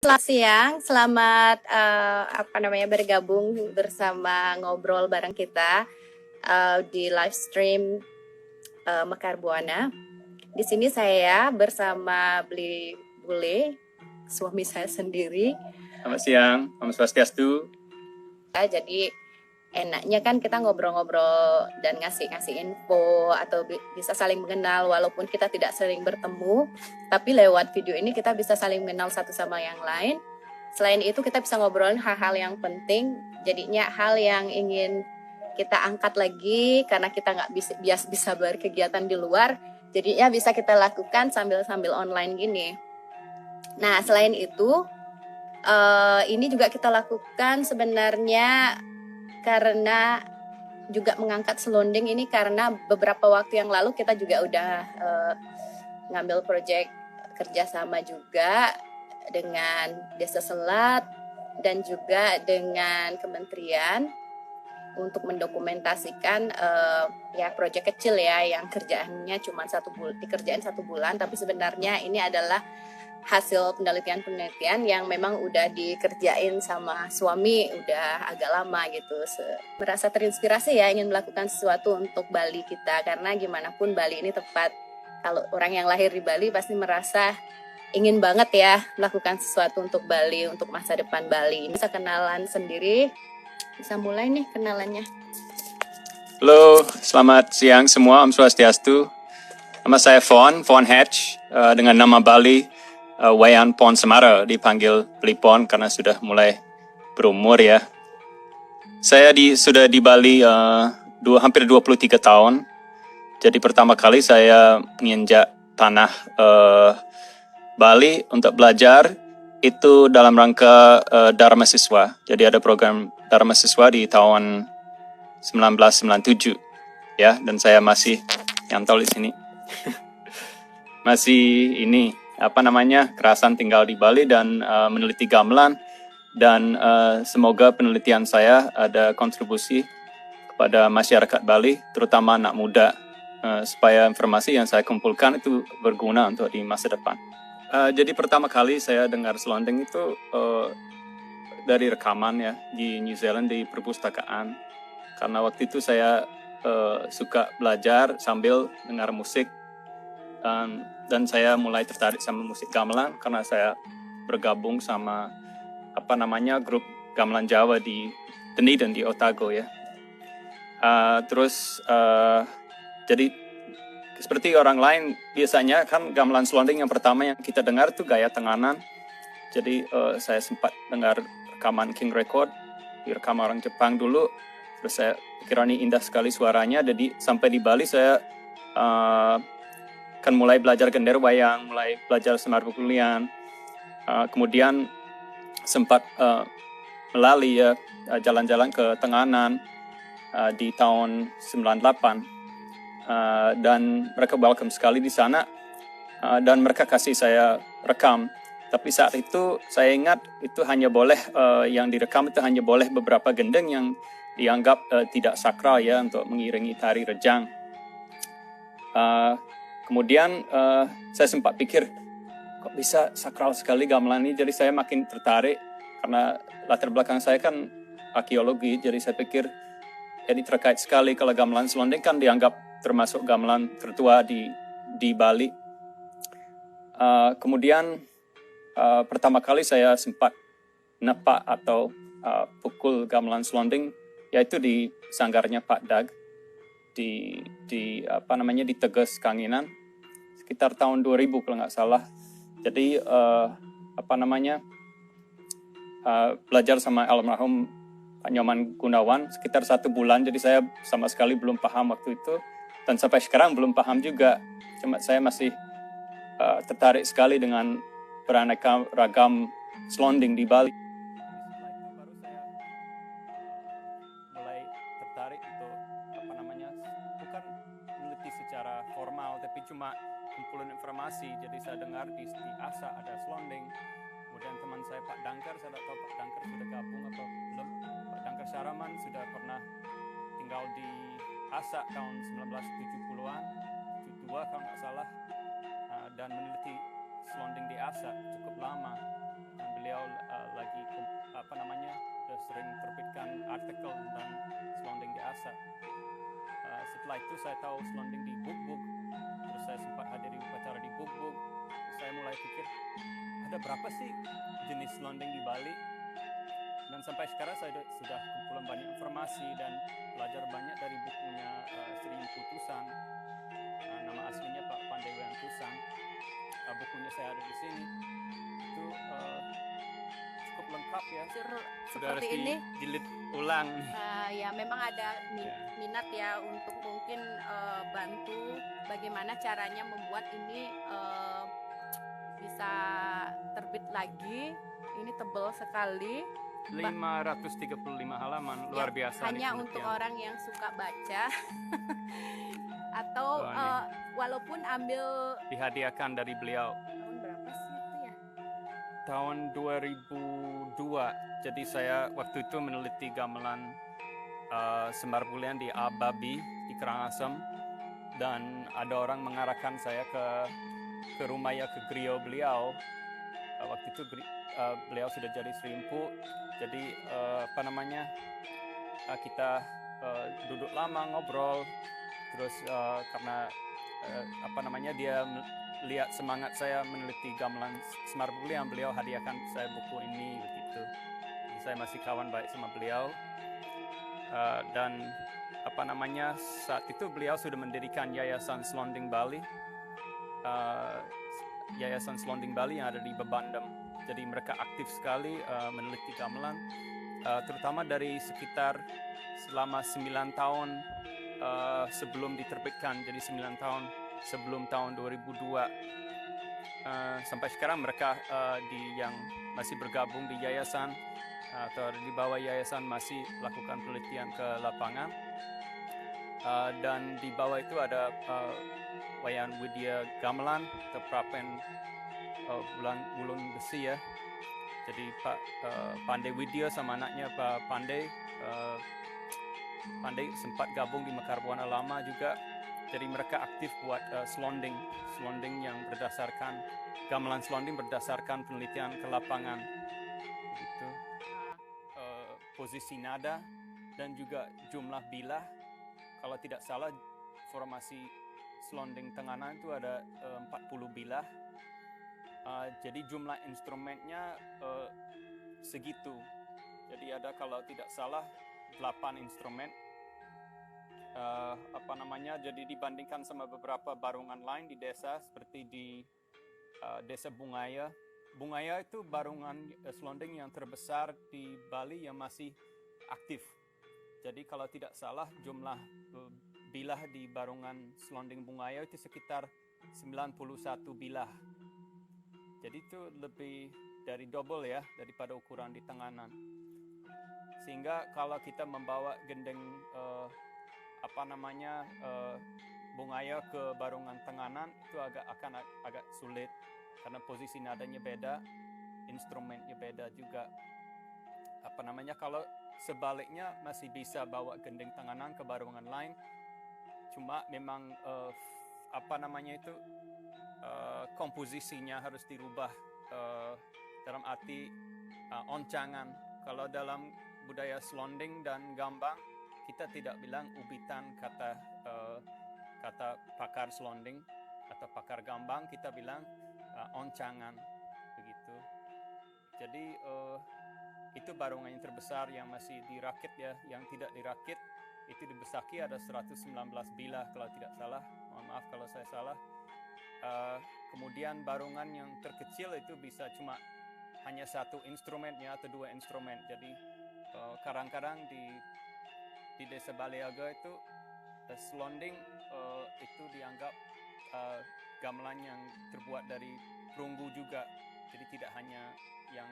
Selamat siang, selamat bergabung bersama ngobrol bareng kita di live stream Mekar Buana. Di sini saya bersama Bule, suami saya sendiri. Selamat siang, Om Swastiastu. Jadi enaknya kan kita ngobrol-ngobrol dan ngasih info atau bisa saling mengenal walaupun kita tidak sering bertemu, tapi lewat video ini kita bisa saling mengenal satu sama yang lain. Selain itu kita bisa ngobrolin hal-hal yang penting, jadinya hal yang ingin kita angkat lagi karena kita nggak bisa berkegiatan di luar, jadinya bisa kita lakukan sambil online gini. Nah, selain itu ini juga kita lakukan sebenarnya karena juga mengangkat selonding ini karena beberapa waktu yang lalu kita juga udah ngambil proyek kerjasama juga dengan Desa Selat dan juga dengan kementerian untuk mendokumentasikan proyek kecil ya yang kerjaannya cuma dikerjain 1 bulan, tapi sebenarnya ini adalah hasil penelitian yang memang udah dikerjain sama suami udah agak lama gitu. Merasa terinspirasi ya ingin melakukan sesuatu untuk Bali kita, karena gimana pun Bali ini tempat, kalau orang yang lahir di Bali pasti merasa ingin banget ya melakukan sesuatu untuk Bali, untuk masa depan Bali. Bisa kenalan sendiri, bisa mulai nih kenalannya. Halo, selamat siang semua, Om Swastiastu. Nama saya Fon Hatch, dengan nama Bali Wayan Pon Semara, dipanggil Beli Pon karena sudah mulai berumur ya. Saya sudah di Bali hampir 23 tahun. Jadi pertama kali saya menginjak tanah Bali untuk belajar itu dalam rangka Dharma Siswa. Jadi ada program Dharma Siswa di tahun 1997 ya, dan saya masih nyantol di sini. Masih kerasan tinggal di Bali dan meneliti gamelan, dan semoga penelitian saya ada kontribusi kepada masyarakat Bali, terutama anak muda, supaya informasi yang saya kumpulkan itu berguna untuk di masa depan. Jadi pertama kali saya dengar selonding itu dari rekaman ya di New Zealand di perpustakaan, karena waktu itu saya suka belajar sambil dengar musik. Dan saya mulai tertarik sama musik gamelan karena saya bergabung sama grup gamelan Jawa di Dunedin di Otago ya. Jadi seperti orang lain biasanya kan gamelan selonding yang pertama yang kita dengar itu gaya tenganan. Jadi saya sempat dengar rekaman King Record, direkam orang Jepang dulu. Terus saya pikir ini indah sekali suaranya. Jadi sampai di Bali saya kan mulai belajar gender wayang, mulai belajar semar bukulian, kemudian sempat melalui ya jalan-jalan ke Tenganan di tahun 98, dan mereka welcome sekali di sana, dan mereka kasih saya rekam. Tapi saat itu saya ingat itu hanya boleh yang direkam itu hanya boleh beberapa gendeng yang dianggap tidak sakral ya untuk mengiringi tari rejang. Kemudian saya sempat pikir, kok bisa sakral sekali gamelan ini? Jadi saya makin tertarik karena latar belakang saya kan arkeologi. Jadi saya pikir ini terkait sekali kalau gamelan selonding kan dianggap termasuk gamelan tertua di Bali. Kemudian pertama kali saya sempat nepak atau pukul gamelan selonding yaitu di sanggarnya Pak Dag di Teges Kanginan sekitar tahun 2000 kalau nggak salah. Jadi belajar sama almarhum Pak Nyoman Gunawan sekitar 1 bulan. Jadi saya sama sekali belum paham waktu itu, dan sampai sekarang belum paham juga. Cuma saya masih tertarik sekali dengan beraneka ragam selonding di Bali. Bukan meneliti secara formal, tapi cuma kumpulin informasi. Jadi saya dengar di Asa ada selonding. Kemudian teman saya Pak Dangkar, saya tidak tahu Pak Dangkar sudah gabung atau belum. Pak Dangkar Syaraman sudah pernah tinggal di Asa tahun 1970-an, 72 kalau nggak salah, dan meneliti selonding di Asa cukup lama. Dan beliau itu saya tahu selonding di Buk-Buk, terus saya sempat hadiri upacara di Buk-Buk. Saya mulai pikir, ada berapa sih jenis selonding di Bali? Dan sampai sekarang saya sudah kumpulan banyak informasi dan belajar banyak dari bukunya Sri Putusan. Nama aslinya Pak Pandewan Tusan. Bukunya saya ada di sini. Itu cukup lengkap ya. Sudah Seperti harus ini. jilid ulang. Ya memang ada Ya. minat ya untuk mungkin bantu bagaimana caranya membuat ini bisa terbit lagi. Ini tebal sekali. 535 halaman, luar Ya, biasa. hanya nih untuk penelitian. orang yang suka baca. Atau Oh, ini. walaupun ambil Dihadiahkan dari beliau tahun berapa sih itu ya? tahun 2002. Jadi saya waktu itu meneliti gamelan Semar Bulian di Ababi di Karangasem, dan ada orang mengarahkan saya ke rumah ya, ke griyo beliau. Waktu itu beliau sudah jadi Sri Empu. Jadi kita duduk lama ngobrol. Terus karena dia lihat semangat saya meneliti gamelan Semar Bulian, beliau hadiahkan saya buku ini begitu. Jadi saya masih kawan baik sama beliau. Dan saat itu beliau sudah mendirikan Yayasan Selonding Bali. Yayasan Selonding Bali yang ada di Bebandem. Jadi mereka aktif sekali meneliti gamelan, terutama dari sekitar selama 9 tahun sebelum diterbitkan. Jadi 9 tahun sebelum tahun 2002 sampai sekarang mereka yang masih bergabung di yayasan atau di bawah yayasan masih lakukan penelitian ke lapangan. Dan di bawah itu ada Wayan Widya Gamelan atau Prapen Wulung Besi ya. Jadi Pak Pandey Widya sama anaknya Pak Pandey sempat gabung di Mekar Buana Lama juga. Jadi mereka aktif buat selonding yang berdasarkan gamelan selonding berdasarkan penelitian ke lapangan. Begitu. Posisi nada dan juga jumlah bilah. Kalau tidak salah formasi selonding tenganan itu ada 40 bilah. Jadi jumlah instrumennya segitu. Jadi ada kalau tidak salah 8 instrumen. Jadi dibandingkan sama beberapa barungan lain di desa seperti di desa Bungaya. Bungaya itu barungan selonding yang terbesar di Bali yang masih aktif. Jadi kalau tidak salah jumlah bilah di barungan selonding Bungaya itu sekitar 91 bilah. Jadi itu lebih dari double ya daripada ukuran di tenganan. Sehingga kalau kita membawa gendeng Bungaya ke barungan tenganan itu akan agak sulit karena posisi nadanya beda, instrumennya beda juga. Kalau sebaliknya masih bisa bawa gendeng tenganan ke barungan lain, cuma memang komposisinya harus dirubah dalam arti oncangan. Kalau dalam budaya selonding dan gambang kita tidak bilang ubitan kata pakar selonding atau pakar gambang, kita bilang oncangan begitu. Jadi itu barungan yang terbesar yang masih dirakit ya. Yang tidak dirakit itu di Besaki ada 119 bilah kalau tidak salah. Mohon maaf kalau saya salah. Kemudian barungan yang terkecil itu bisa cuma hanya 1 instrumennya atau 2 instrumen. Jadi kadang-kadang di desa Baleaga itu selonding itu dianggap gamelan yang terbuat dari perunggu juga. Jadi tidak hanya yang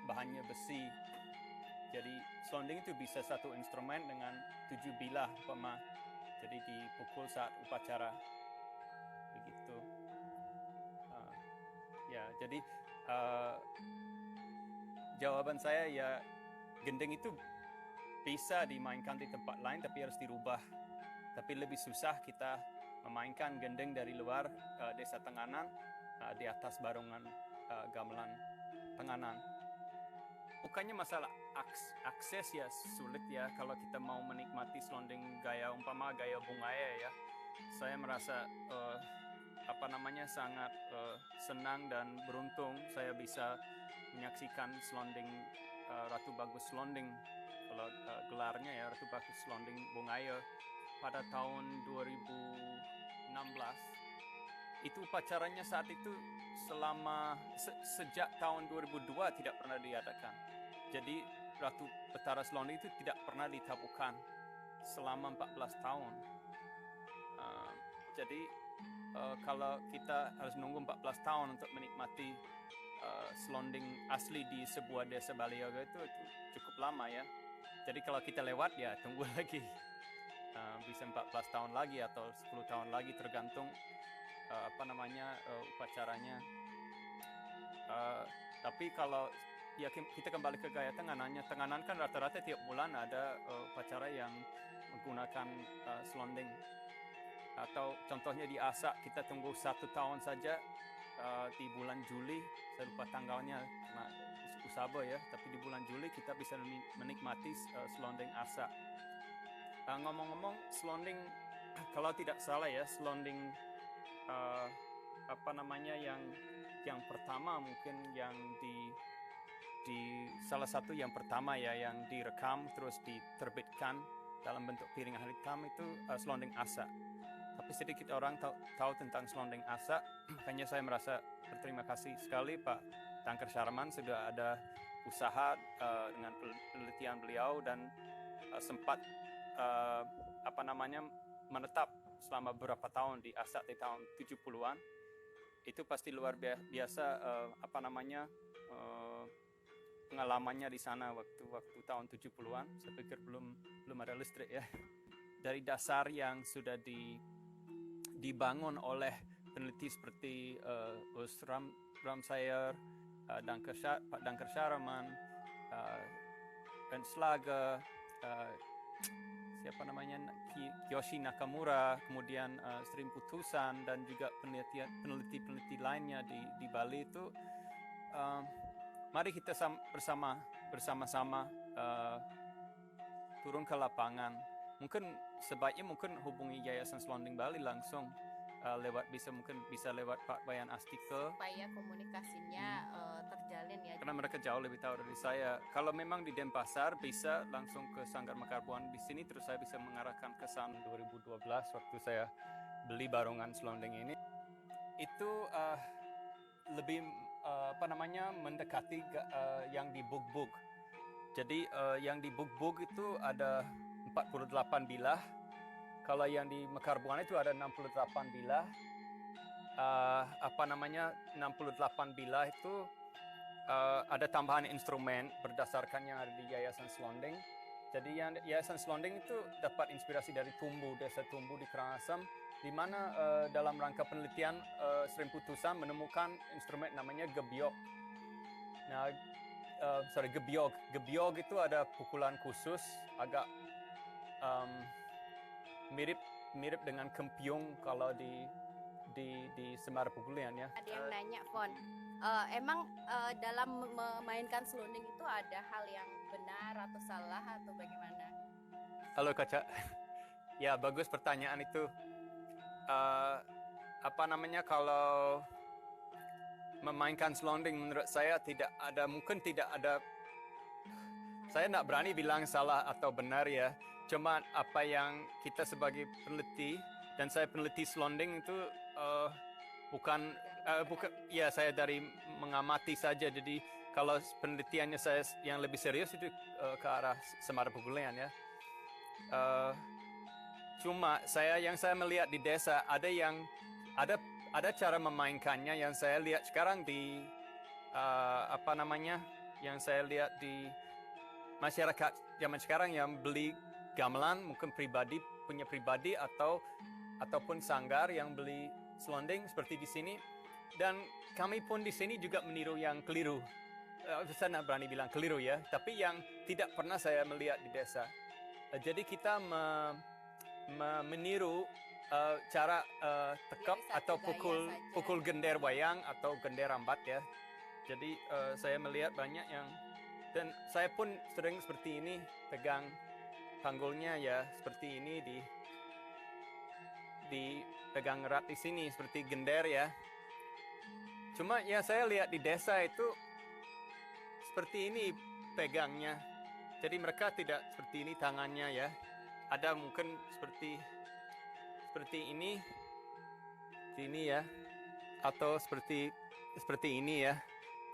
bahannya besi. Jadi selonding itu bisa 1 instrumen dengan 7 bilah umpama. Jadi dipukul saat upacara begitu. Jadi jawaban saya ya, gendeng itu bisa dimainkan di tempat lain tapi harus dirubah. Tapi lebih susah kita memainkan gendeng dari luar desa Tenganan di atas barungan gamelan Tenganan. bukannya masalah akses ya sulit ya kalau kita mau menikmati selonding gaya umpama gaya Bungaya ya. Saya merasa sangat senang dan beruntung saya bisa menyaksikan selonding Ratu Bagus Selonding, kalau gelarnya ya Ratu Bagus Selonding Bungaya pada tahun 2016. Itu upacaranya saat itu sejak tahun 2002 tidak pernah diadakan. Jadi Ratu Betara Selonding itu tidak pernah ditabuhkan selama 14 tahun. Jadi kalau kita harus nunggu 14 tahun untuk menikmati selonding asli di sebuah desa Baliaga itu cukup lama ya. Jadi kalau kita lewat ya tunggu lagi. Bisa 14 tahun lagi atau 10 tahun lagi tergantung upacaranya. Tapi kalau ya kita kembali ke gaya Tenganan kan rata-rata tiap bulan ada upacara yang menggunakan selonding. Atau contohnya di Asak kita tunggu 1 tahun saja di bulan Juli, saya lupa tanggalnya karena Usaba ya, tapi di bulan Juli kita bisa menikmati selonding Asak. Ngomong-ngomong selonding, kalau tidak salah ya selonding yang pertama mungkin yang di salah satu yang pertama ya yang direkam terus diterbitkan dalam bentuk piringan hitam itu selonding Asak. Tapi sedikit orang tahu tentang selonding Asak, makanya saya merasa berterima kasih sekali Pak Dangker Sharman sudah ada usaha dengan penelitian beliau dan sempat menetap selama beberapa tahun di Asak di tahun 70-an. Itu pasti luar biasa pengalamannya di sana waktu tahun 70-an. Saya pikir belum ada listrik ya. Dari dasar yang sudah dibangun oleh peneliti seperti Urs Ramsayer, Pak Dangker Sharman, Ernst Lager, Yoshi Nakamura, kemudian Sri Putusan dan juga peneliti lainnya di Bali itu. Mari kita bersama-sama turun ke lapangan. Mungkin sebaiknya hubungi Yayasan Selonding Bali langsung bisa lewat Pak Bayan Astika supaya komunikasinya terjalin ya. Karena mereka jauh lebih tahu dari saya. Kalau memang di Denpasar bisa langsung ke Sanggar Mekarbuan di sini, terus saya bisa mengarahkan ke sana. 2012 waktu saya beli barongan selonding ini itu lebih mendekati yang di Bugbug. Jadi yang di Bugbug itu ada 48 bilah. Kalau yang di Mekarbuan itu ada 68 bilah. 68 bilah itu ada tambahan instrumen berdasarkan yang ada di Yayasan Selonding. Jadi yang Yayasan Selonding itu dapat inspirasi dari desa Tumbu di Karangasem, di mana dalam rangka penelitian Sri Putusan menemukan instrumen namanya gebyog. Nah, gebyog. Gebyog itu ada pukulan khusus, agak mirip dengan kempiung kalau di Semar Pugulian ya. Ada yang nanya, Fon, emang dalam memainkan selonding itu ada hal yang benar atau salah atau bagaimana? Halo Kaca, ya bagus pertanyaan itu. Kalau memainkan selonding menurut saya tidak ada. Saya tidak berani bilang salah atau benar ya. Cuma apa yang kita sebagai peneliti, dan saya peneliti selonding itu saya dari mengamati saja. Jadi kalau penelitiannya saya yang lebih serius itu ke arah Semar Pugulian ya. Cuma yang saya melihat di desa ada cara memainkannya yang saya lihat sekarang di yang saya lihat di masyarakat zaman sekarang yang beli gamelan mungkin punya pribadi ataupun sanggar yang beli selonding seperti di sini, dan kami pun di sini juga meniru yang keliru. Saya tidak berani bilang keliru ya, tapi yang tidak pernah saya melihat di desa. Jadi kita meniru cara tekap atau pukul gender wayang atau gender rambat ya. Jadi saya melihat banyak yang Dan saya pun sering seperti ini, pegang panggulnya ya seperti ini di pegang erat di sini seperti gender ya. Cuma ya saya lihat di desa itu seperti ini pegangnya. Jadi mereka tidak seperti ini tangannya ya. Ada mungkin seperti ini, ya, atau seperti ini ya.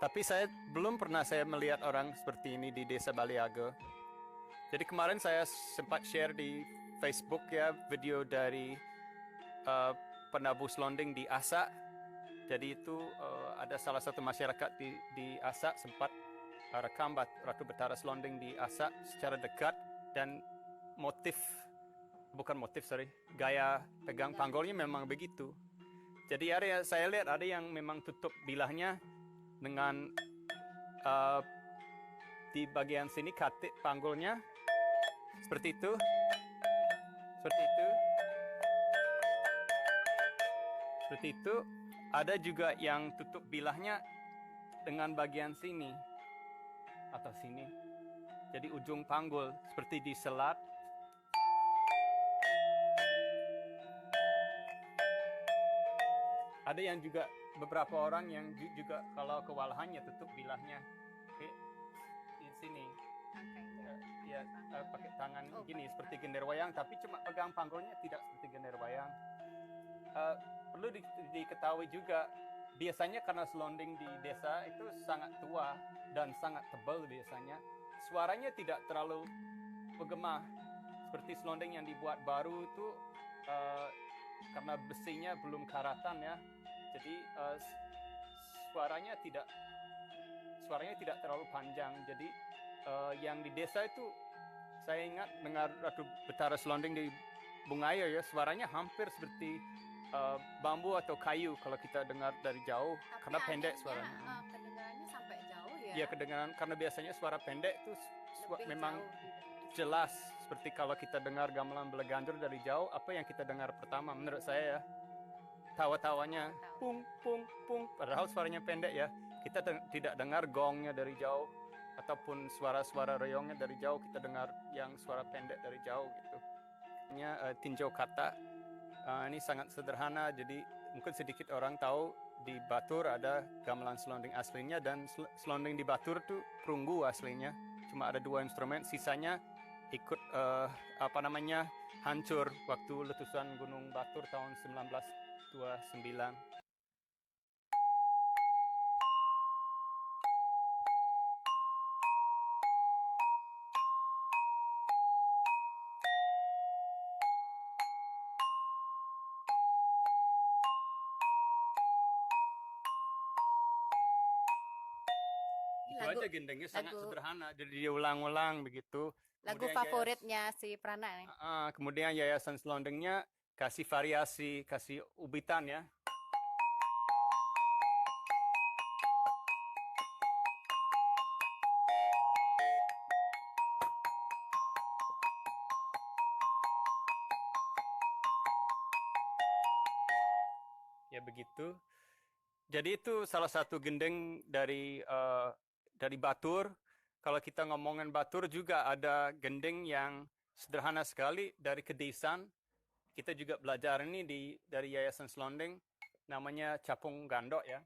Tapi saya belum pernah melihat orang seperti ini di Desa Baliago. Jadi kemarin saya sempat share di Facebook ya video dari penabuh selonding di Asak. Jadi itu ada salah satu masyarakat di Asak sempat rekam Ratu Betara Selonding di Asak secara dekat, dan gaya pegang panggulnya memang begitu. Jadi saya lihat ada yang memang tutup bilahnya dengan di bagian sini katik panggulnya seperti itu. Ada juga yang tutup bilahnya dengan bagian sini atau sini. Jadi ujung panggul seperti diselat. Ada yang juga beberapa orang yang juga kalau kewalahannya tutup bilahnya di sini. Ya, pakai tangan gini seperti gender wayang, tapi cuma pegang panggulnya tidak seperti gender wayang. Perlu diketahui juga, biasanya karena selonding di desa itu sangat tua dan sangat tebal biasanya, suaranya tidak terlalu bergema seperti selonding yang dibuat baru itu karena besinya belum karatan ya, jadi suaranya tidak terlalu panjang. Jadi yang di desa itu saya ingat dengar Ratu Betara Selonding di Bungayo ya, suaranya hampir seperti bambu atau kayu kalau kita dengar dari jauh. Tapi karena pendek suaranya. Kedengarannya sampai jauh ya? Iya, kedengaran karena biasanya suara pendek itu memang jelas. Seperti kalau kita dengar gamelan Belegandur dari jauh, apa yang kita dengar pertama menurut saya ya, tawa-tawanya pung pung pung, padahal suaranya pendek ya. Kita tidak dengar gongnya dari jauh ataupun suara-suara reyongnya dari jauh, kita dengar yang suara pendek dari jauh gitu. Ini tinjau kata. Ini sangat sederhana, jadi mungkin sedikit orang tahu di Batur ada gamelan selonding aslinya, dan selonding di Batur itu perunggu aslinya. Cuma ada 2 instrumen, sisanya ikut hancur waktu letusan Gunung Batur tahun 1929. Itu aja gendengnya sangat sederhana, jadi diulang-ulang begitu. Lagu favoritnya si Prana nih. Kemudian Yayasan Selondingnya kasih variasi, kasih ubitan ya. Ya begitu. Jadi itu salah satu gendeng dari Batur. Kalau kita ngomongin Batur juga ada gendeng yang sederhana sekali dari Kedesan. Kita juga belajar ini dari Yayasan Selonding, namanya Capung Gandok ya.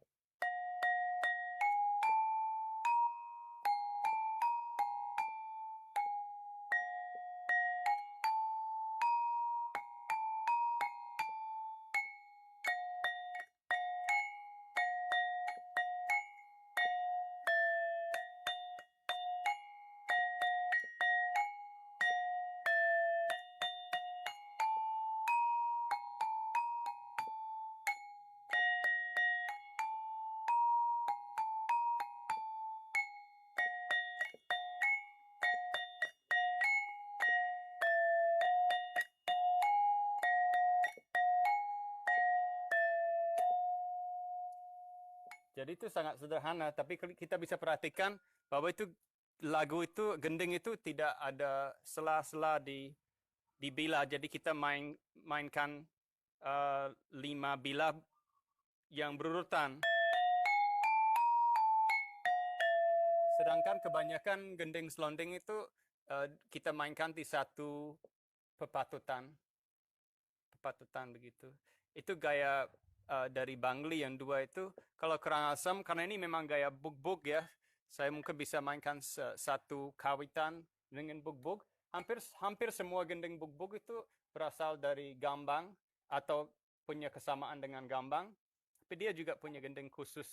Jadi itu sangat sederhana, tapi kita bisa perhatikan bahwa itu lagu itu, gending itu tidak ada sela-sela di bila. Jadi kita mainkan 5 bila yang berurutan. Sedangkan kebanyakan gending selonding itu kita mainkan di satu pepatutan begitu. Itu gaya dari Bangli yang dua itu. Kalau Karangasem, karena ini memang gaya bug-bug ya, saya mungkin bisa mainkan satu kawitan dengan bug-bug. Hampir semua gending bug-bug itu berasal dari gambang atau punya kesamaan dengan gambang. Tapi dia juga punya gending khusus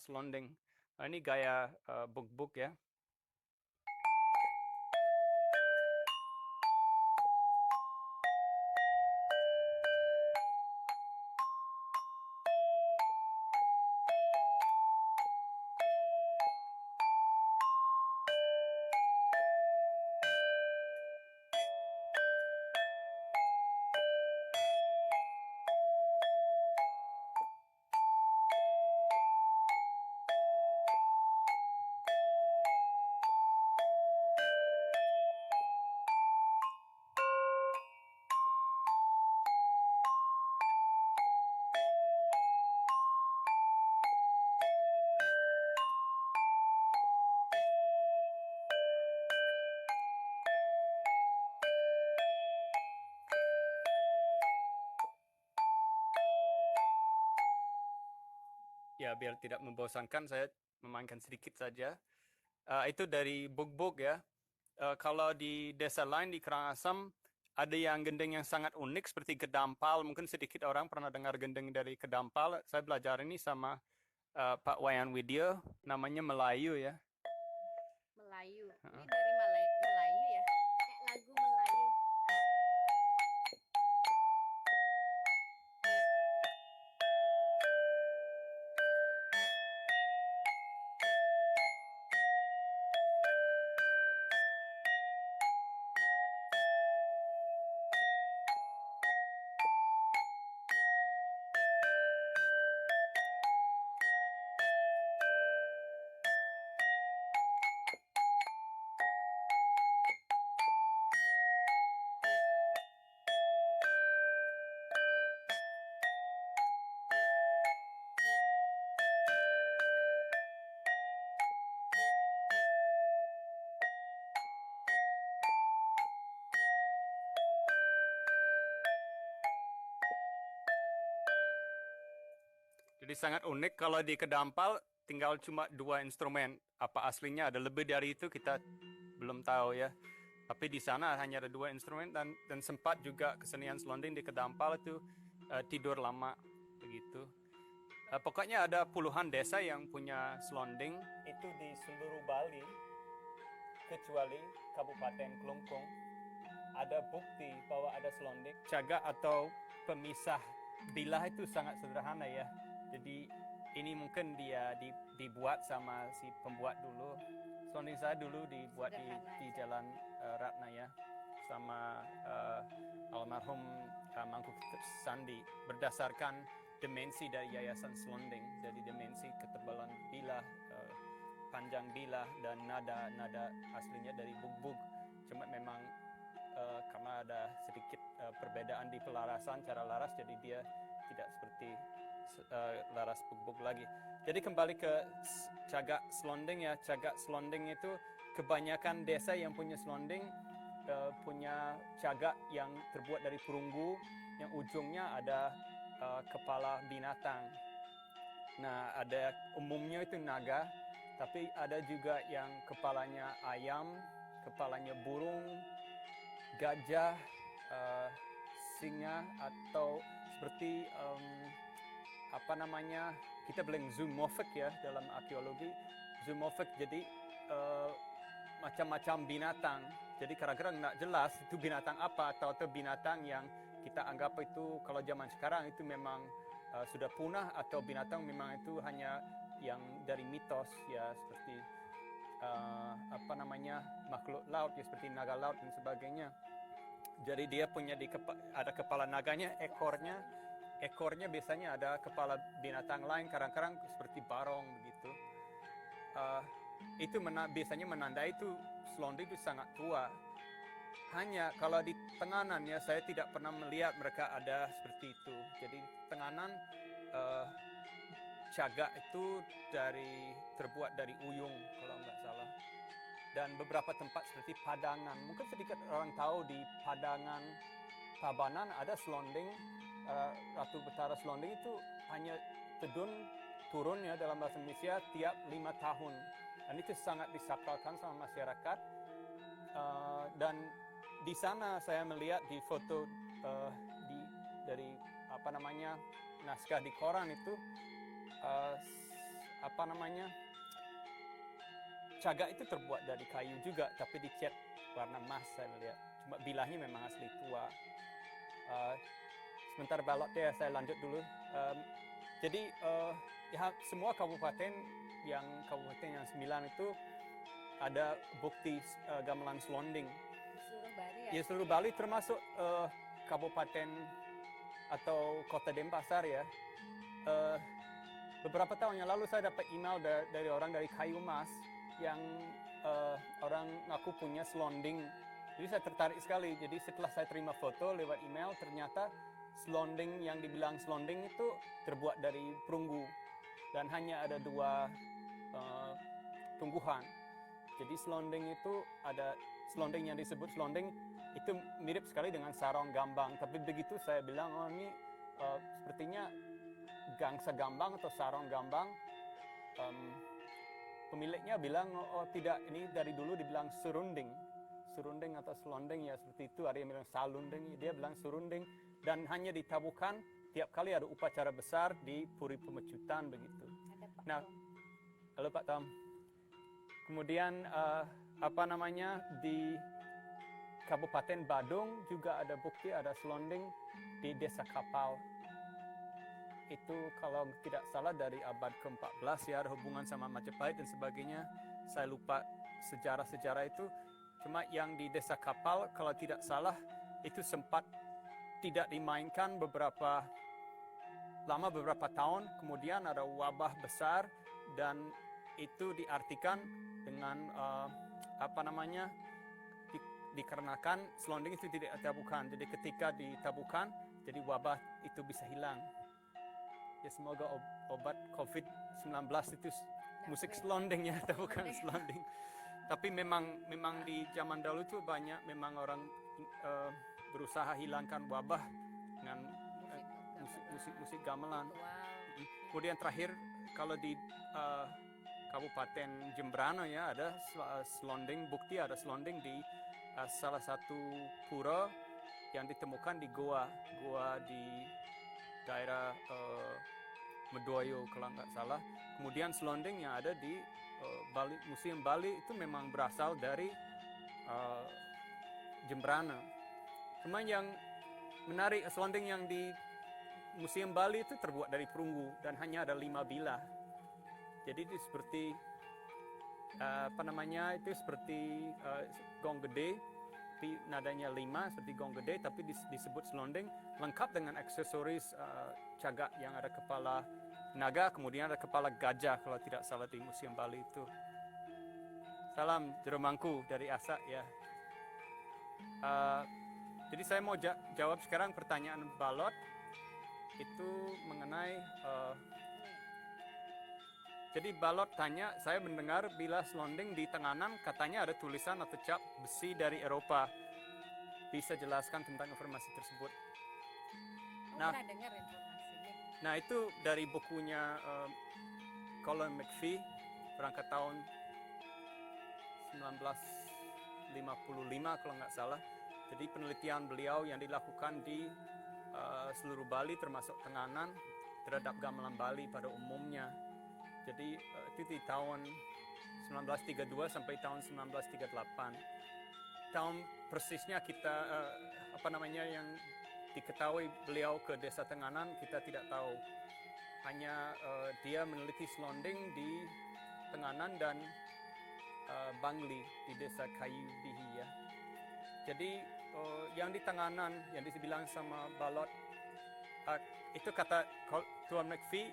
selonding. Nah, ini gaya bug-bug ya. Ya, biar tidak membosankan, saya memainkan sedikit saja. Itu dari bug-bug ya. Kalau di desa lain di Karangasem, ada yang gendeng yang sangat unik seperti kedampal. Mungkin sedikit orang pernah dengar gendeng dari kedampal. Saya belajar ini sama Pak Wayan Widya, namanya Melayu ya. Melayu. Ini dari Melayu ya? Kayak lagu Melayu. Jadi sangat unik kalau di kedampal tinggal cuma dua instrumen. Apa aslinya ada lebih dari itu kita belum tahu ya. Tapi di sana hanya ada dua instrumen dan sempat juga kesenian selonding di kedampal itu tidur lama begitu. Pokoknya ada puluhan desa yang punya selonding itu di seluruh Bali kecuali Kabupaten Kelungkung. Ada bukti bahwa ada selonding. Cagak atau pemisah bilah itu sangat sederhana ya. Jadi ini mungkin dia dibuat sama si pembuat dulu. Selonding saya dulu dibuat di Jalan Ratna ya, sama almarhum Mangku Sandi berdasarkan dimensi dari Yayasan Selonding. Jadi dimensi ketebalan bilah, panjang bilah dan nada aslinya dari bug-bug. Cuma memang karena ada sedikit perbedaan di pelarasan cara laras, jadi dia tidak seperti laras bug-bug lagi. Jadi kembali ke cagak selonding ya. Cagak selonding itu kebanyakan desa yang punya selonding punya cagak yang terbuat dari perunggu yang ujungnya ada kepala binatang. Nah, ada umumnya itu naga, tapi ada juga yang kepalanya ayam, kepalanya burung, gajah, singa, atau seperti apa namanya, kita bilang zoomorphic ya dalam arkeologi. Zoomorphic jadi macam-macam binatang. Jadi kadang-kadang nggak jelas itu binatang apa, atau binatang yang kita anggap itu kalau zaman sekarang itu memang sudah punah, atau binatang memang itu hanya yang dari mitos ya, seperti apa namanya, makhluk laut ya, seperti naga laut dan sebagainya. Jadi dia punya ada kepala naganya, ekornya biasanya ada kepala binatang lain, kadang-kadang seperti barong begitu. Itu biasanya menandai itu selonding itu sangat tua. Hanya kalau di Tenganan ya, saya tidak pernah melihat mereka ada seperti itu. Jadi Tenganan cagak itu terbuat dari uyung kalau nggak salah. dan beberapa tempat seperti Padangan. Mungkin sedikit orang tahu di Padangan, Tabanan ada selonding, Ratu Betara Selonding itu hanya turun ya dalam bahasa Indonesia tiap 5 tahun. Dan itu sangat disakralkan sama masyarakat. Dan di sana saya melihat di foto dari naskah di koran itu cagak itu terbuat dari kayu juga, tapi dicat warna emas saya melihat. Cuma bilahnya memang asli tua. Sebentar balot ya, saya lanjut dulu. Jadi ya, semua kabupaten yang 9 itu ada bukti gamelan selonding. Seluruh Bali ya? Ya, seluruh Bali termasuk kabupaten atau kota Denpasar ya. Beberapa tahun yang lalu saya dapat email dari orang dari Kayu Mas yang orang ngaku punya selonding. Jadi saya tertarik sekali. Jadi setelah saya terima foto lewat email, ternyata selonding yang dibilang selonding itu terbuat dari perunggu dan hanya ada 2 tumbuhan. Jadi selonding itu ada selonding yang disebut selonding itu mirip sekali dengan sarong gambang. Tapi begitu saya bilang, oh ini sepertinya gangsa gambang atau sarong gambang. Pemiliknya bilang, oh tidak, ini dari dulu dibilang surunding atau selonding ya seperti itu. Ada yang bilang salunding, dia bilang surunding. Dan hanya ditabuhkan tiap kali ada upacara besar di Puri Pemecutan begitu. Nah, halo Pak Tom. Kemudian di Kabupaten Badung juga ada bukti ada selonding di Desa Kapal. Itu kalau tidak salah dari abad ke-14 ya, ada hubungan sama Majapahit dan sebagainya. Saya lupa sejarah-sejarah itu. Cuma yang di Desa Kapal kalau tidak salah itu sempat tidak dimainkan beberapa tahun, kemudian ada wabah besar dan itu diartikan dengan dikarenakan selonding itu tidak ditabuhkan. Jadi ketika ditabuhkan, jadi wabah itu bisa hilang. Ya semoga obat COVID-19 itu musik selonding ya, bukan selonding. Tapi memang di zaman dahulu itu banyak memang orang berusaha hilangkan wabah dengan musik gamelan. Kemudian terakhir kalau di Kabupaten Jembrana ya ada selonding, bukti ada selonding di salah satu pura yang ditemukan di goa di daerah Medoyo kalau nggak salah. Kemudian selonding yang ada di Museum Bali itu memang berasal dari Jembrana. Cuma yang menarik, selonding yang di Museum Bali itu terbuat dari perunggu dan hanya ada 5 bilah. Jadi itu seperti itu seperti gong gede, tapi nadanya 5 seperti gong gede, tapi disebut selonding, lengkap dengan aksesoris cagak yang ada kepala naga, kemudian ada kepala gajah kalau tidak salah di Museum Bali itu. Salam Jeromangku dari Asak ya. Jadi saya mau jawab sekarang pertanyaan balot itu mengenai jadi balot tanya, saya mendengar bila selonding di Tenganan katanya ada tulisan atau cap besi dari Eropa. Bisa jelaskan tentang informasi tersebut? Nah, pernah dengar informasinya. Nah itu dari bukunya Colin McPhee berangkat tahun 1955 kalau nggak salah. Jadi penelitian beliau yang dilakukan di seluruh Bali termasuk Tenganan terhadap gamelan Bali pada umumnya. Jadi itu di tahun 1932 sampai tahun 1938. Tahun persisnya kita yang diketahui beliau ke Desa Tenganan kita tidak tahu. Hanya dia meneliti selonding di Tenganan dan Bangli di Desa Kayu Bihi ya. Jadi yang di Tenganan yang dibilang sama balot itu kata Tuan McPhee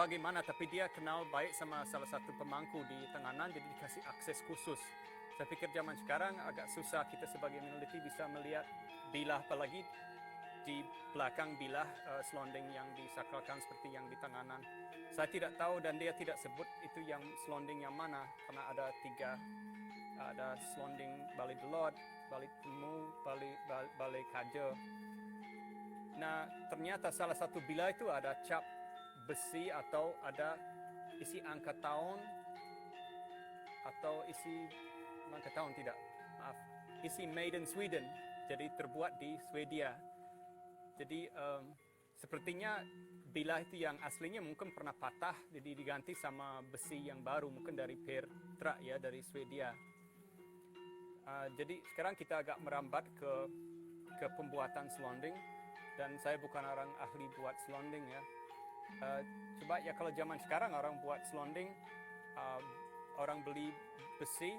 bagaimana, tapi dia kenal baik sama salah satu pemangku di Tenganan, jadi dikasih akses khusus. Saya pikir zaman sekarang agak susah kita sebagai peneliti bisa melihat bilah, apalagi di belakang bilah selonding yang disakralkan seperti yang di tanganan. Saya tidak tahu dan dia tidak sebut itu yang selonding yang mana karena ada 3, ada selonding Bali Delot, Bali Temu, Bali Kaja. Nah, ternyata salah satu bilah itu ada cap besi atau ada isi angka tahun atau isi angka tahun tidak, maaf, isi made in Sweden, jadi terbuat di Swedia. Jadi sepertinya bilah itu yang aslinya mungkin pernah patah, jadi diganti sama besi yang baru, mungkin dari Petra ya, dari Swedia. Jadi sekarang kita agak merambat ke pembuatan selonding, dan saya bukan orang ahli buat selonding ya. Coba ya kalau zaman sekarang orang buat selonding, orang beli besi,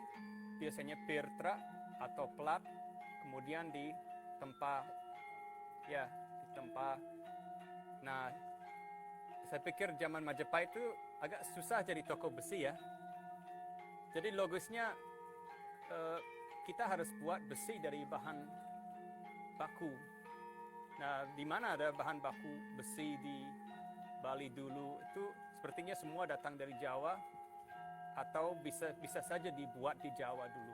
biasanya Petra atau plat, kemudian ditempa. Nah, saya pikir zaman Majapahit itu agak susah jadi toko besi ya. Jadi logisnya kita harus buat besi dari bahan baku. Nah, di mana ada bahan baku besi di Bali dulu itu sepertinya semua datang dari Jawa atau bisa saja dibuat di Jawa dulu.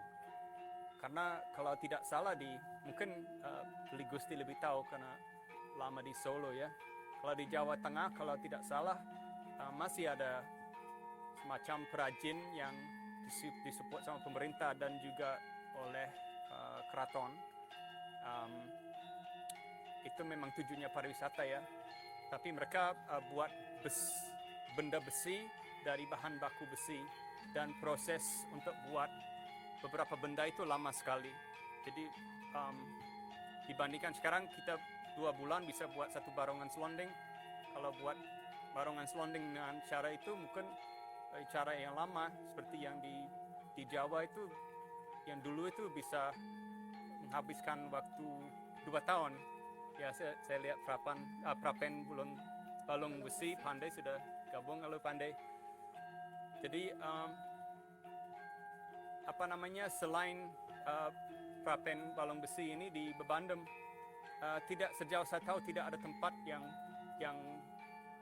Karena kalau tidak salah mungkin Beli Gusti lebih tahu karena lama di Solo ya. Kalau di Jawa Tengah kalau tidak salah masih ada semacam perajin yang disupport sama pemerintah dan juga oleh keraton. Itu memang tujuannya pariwisata ya. Tapi mereka buat benda besi dari bahan baku besi, dan proses untuk buat beberapa benda itu lama sekali. Jadi dibandingkan sekarang kita 2 bulan bisa buat satu barongan selonding. Kalau buat barongan selonding dengan cara itu mungkin cara yang lama seperti yang di Jawa itu, yang dulu itu bisa menghabiskan waktu 2 tahun. Ya saya lihat Prapen balung besi pandai sudah gabung kalau pandai. Jadi selain Prapen balung besi ini di Bebandem, tidak sejauh saya tahu tidak ada tempat yang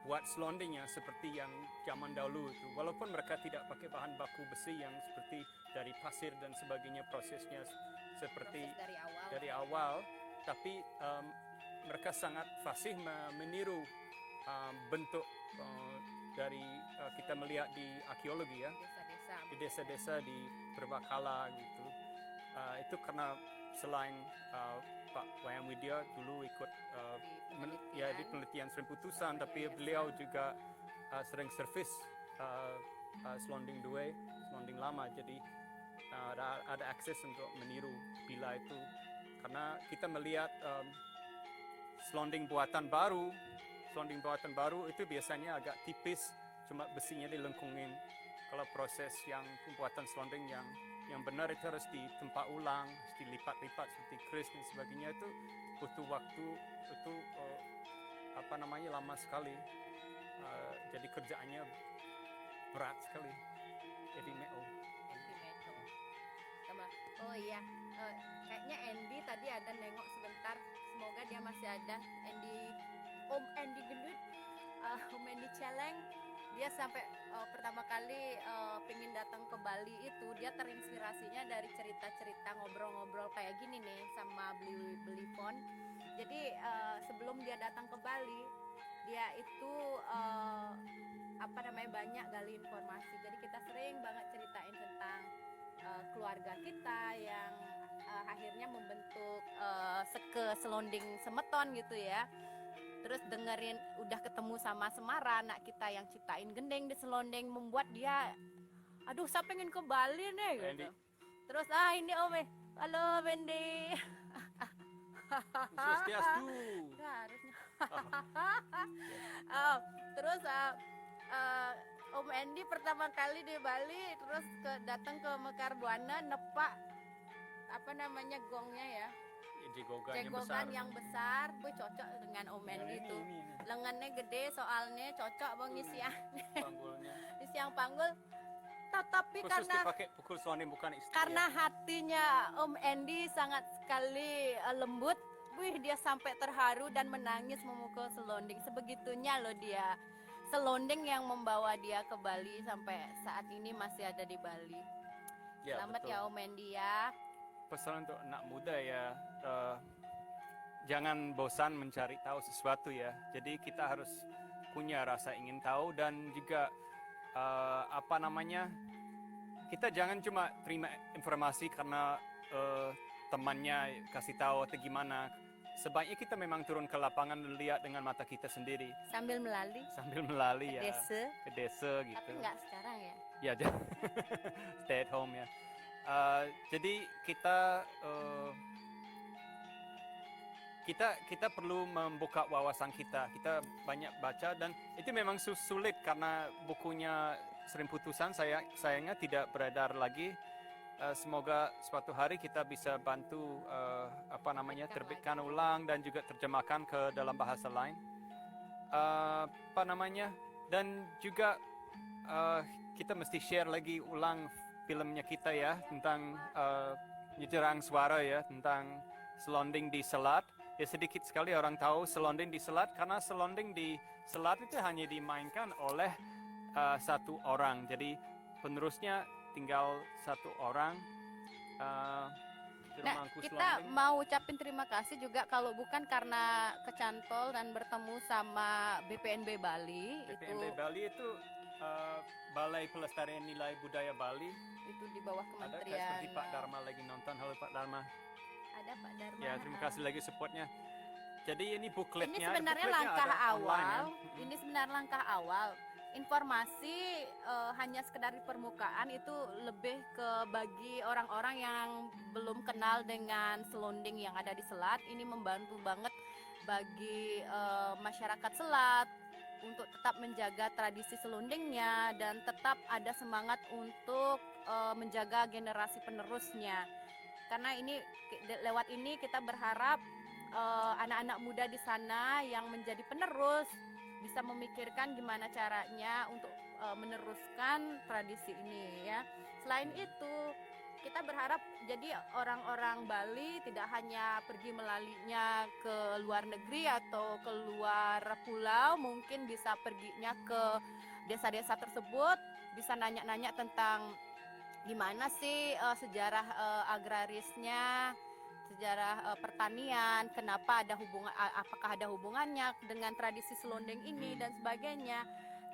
buat selondingnya seperti yang zaman dahulu itu. Walaupun mereka tidak pakai bahan baku besi yang seperti dari pasir dan sebagainya, prosesnya seperti dari awal, tapi mereka sangat fasih meniru bentuk dari kita melihat di arkeologi ya, di desa-desa di Perbakala gitu. Itu karena selain Pak Wayang Widya dulu ikut di penelitian Sering Putusan, tapi beliau juga sering servis selonding dua, selonding lama. Jadi ada akses untuk meniru bila itu, karena kita melihat selonding buatan baru itu biasanya agak tipis, cuma besinya dilengkungin. Kalau proses yang pembuatan selonding yang benar itu harus ditempa ulang, harus dilipat-lipat seperti keris dan sebagainya, itu butuh waktu, itu lama sekali. Jadi kerjaannya berat sekali. Eddie Meo. Oh iya, kayaknya Andy tadi ada nengok sebentar. Semoga dia masih ada. Om Andy Gendut, Om Andy Celeng. Dia sampai pertama kali pengen datang ke Bali itu, dia terinspirasinya dari cerita-cerita ngobrol-ngobrol kayak gini nih sama beli phone. Jadi sebelum dia datang ke Bali, dia itu banyak gali informasi. Jadi kita sering banget ceritain tentang keluarga kita yang akhirnya membentuk selonding Semeton gitu ya. Terus dengerin udah ketemu sama Semara, anak kita yang ciptain gendeng di selonding, membuat dia aduh saya pengen ke Bali nih gitu. Terus ini Om, halo Bendy. Swastiastu. Terus Om Andy pertama kali di Bali, terus datang ke Mekar Buana, nepak gongnya ya, jegogan yang besar, gue cocok dengan Om Andy itu. Lengannya gede soalnya cocok bang isiang panggul. Tapi khusus karena dipakai pukul selonding bukan istri. Karena hatinya Om Andy sangat sekali lembut, wih dia sampai terharu dan menangis memukul selonding. Sebegitunya loh dia. Selonding yang membawa dia ke Bali sampai saat ini masih ada di Bali. Selamat betul. ya Om Mendy ya. Pesan untuk anak muda ya, jangan bosan mencari tahu sesuatu ya. Jadi kita harus punya rasa ingin tahu dan juga kita jangan cuma terima informasi karena temannya kasih tahu atau gimana. Sebaiknya kita memang turun ke lapangan dan lihat dengan mata kita sendiri Sambil melalui sambil melalui ke desa. ke desa gitu. Tapi nggak sekarang ya. Ya, stay at home ya. Jadi kita perlu membuka wawasan kita. Kita banyak baca dan itu memang sulit karena bukunya Sering Putusan sayangnya tidak beredar lagi. Semoga suatu hari kita bisa bantu terbitkan ulang dan juga terjemahkan ke dalam bahasa lain. Dan juga kita mesti share lagi ulang filmnya kita ya tentang Nyejerang Suara ya, tentang selonding di selat. Ya sedikit sekali orang tahu selonding di selat karena selonding di selat itu hanya dimainkan oleh satu orang. Jadi penerusnya tinggal satu orang. Nah, kita mau ucapin terima kasih juga kalau bukan karena kecantol dan bertemu sama BPNB Bali. BPNB Bali itu Balai Pelestarian Nilai Budaya Bali. Itu di bawah Ada kementerian. seperti Pak Dharma lagi nonton. Halo Pak Dharma. Ada Pak Dharma. Ya, terima kasih lagi supportnya. Jadi ini bukletnya. Ini sebenarnya bukletnya langkah ada awal. online, ya. Ini sebenarnya langkah awal. Informasi hanya sekedar di permukaan itu lebih ke bagi orang-orang yang belum kenal dengan selonding yang ada di selat. Ini membantu banget bagi masyarakat selat untuk tetap menjaga tradisi selondingnya dan tetap ada semangat untuk menjaga generasi penerusnya. Karena ini lewat ini kita berharap anak-anak muda di sana yang menjadi penerus bisa memikirkan gimana caranya untuk meneruskan tradisi ini ya. Selain itu, kita berharap jadi orang-orang Bali tidak hanya pergi melalinya ke luar negeri atau ke luar pulau, mungkin bisa perginya ke desa-desa tersebut, bisa nanya-nanya tentang gimana sih sejarah agrarisnya, sejarah pertanian, kenapa ada hubungan, apakah ada hubungannya dengan tradisi selonding ini dan sebagainya.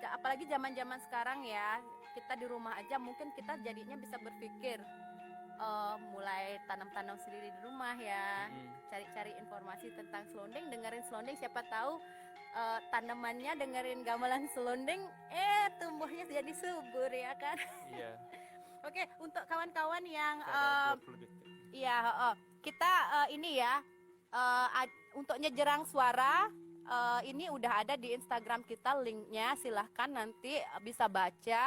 Apalagi zaman-zaman sekarang ya, kita di rumah aja mungkin kita jadinya bisa berpikir mulai tanam-tanam sendiri di rumah ya, cari-cari informasi tentang selonding, dengerin selonding, siapa tahu tanamannya dengerin gamelan selonding, tumbuhnya jadi subur ya kan. Iya. Oke, untuk kawan-kawan yang Ada 20 detik. iya, kita ini ya untuk Nyejerang Suara ini udah ada di Instagram kita, linknya silahkan nanti bisa baca.